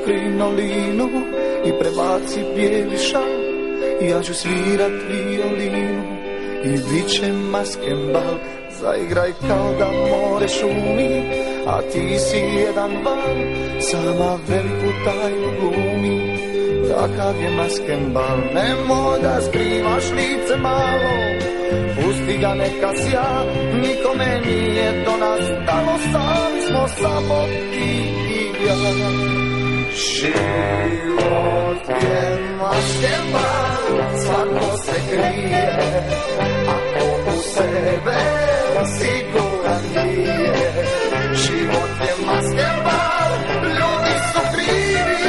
krinolinu i prebaci bijeli šal. Ja ću svirat violinu i bit će maskembal. Zaigraj kao da more šumi, a ti si jedan val. Sama veliku tajnu glumi, takav je maskembal. Nemoj da skrivaš lice malo, pusti ga neka sja. Nikome nije do nas stalo, sami smo samo ti i ja. Život je maskembal, svako se krije, ako u sebe siguran nije. Život je maskembal, ljudi su krivi,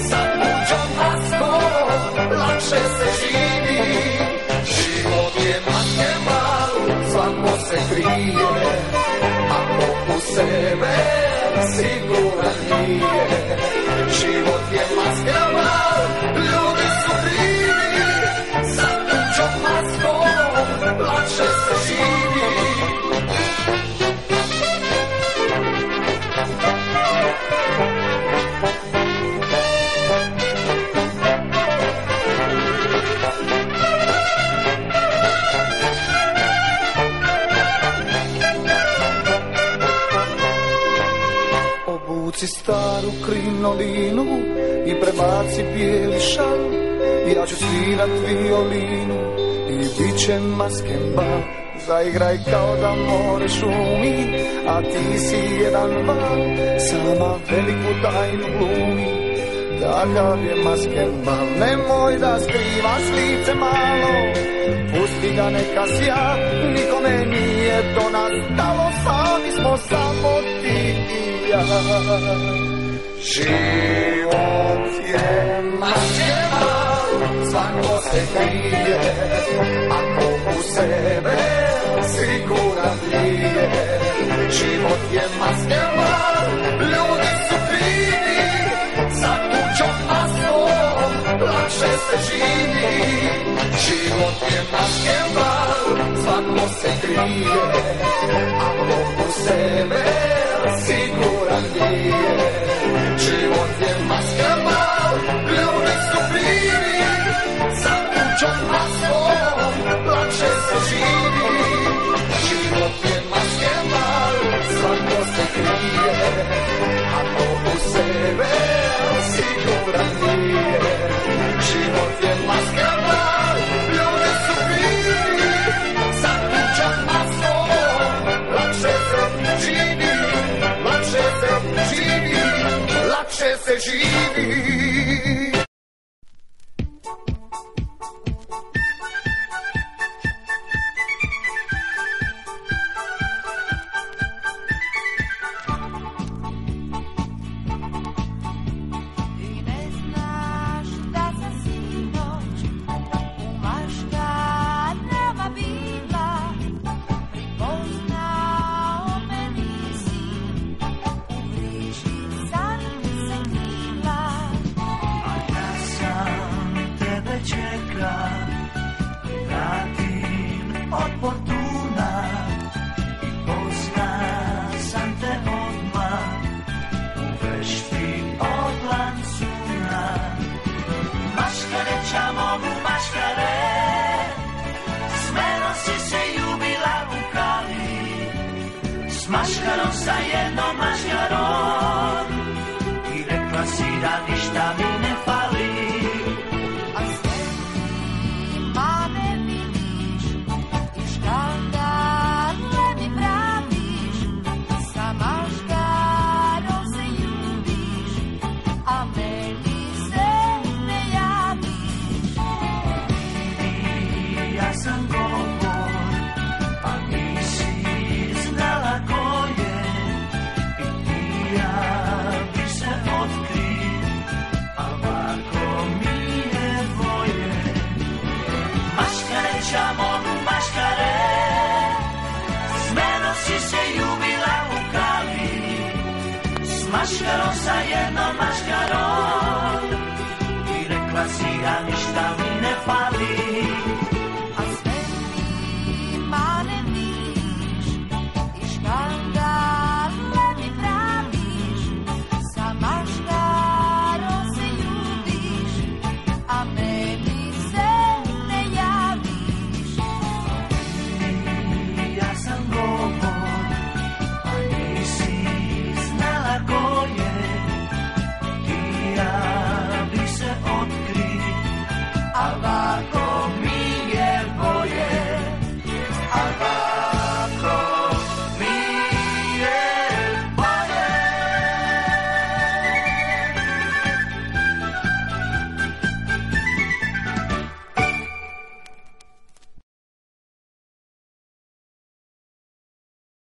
sa tuđom maskom lakše se živi. Život je maskembal, svako se krije, ako u sebe siguran nije. Život je maskembal, ljudi su krivi, sa tuđom maskom lakše se živi. Obuci staru krinolinu i prebaci bijeli šal. Ja ću svirat violinu i bit će maskembal. Zaigraj kao da more šumi, a ti si jedan val. Sama veliku tajnu glumi, takav je maskembal. Nemoj da skrivaš lice malo, pusti ga neka sja. Nikome nije do nas stalo, sami smo samo ti i ja. Život je maskembal, svako se krije, ako u sebe siguran nije. Život je maskembal, ljudi su krivi, sa tuđom maskom lakše se živi. Život je maskembal, svako se krije, ako u sebe siguran nije. Život je maskembal, ljudi su krivi, sa tuđom maskom lakše se živi. Život je maskembal, svako se krije, ako u sebe siguran nije. Život je maskembal, ljudi su krivi, sa tuđom maskom lakše se živi. Lakše se živi, lakše se živi. Maškarom sa jednom maškarom i rekla si da ništa mi ne fali. A sve ma ne vidiš i škandale mi praviš. Sa maškarom se ljubiš, a meni se ne javiš. I ja sam govor, a nisi znala ko je. I ti ja bi se otkri, a ovako mi je dvoje. Maškare čamonu maškare, s menom si se ljubila u kavi. S maškarom sa jednom maškarom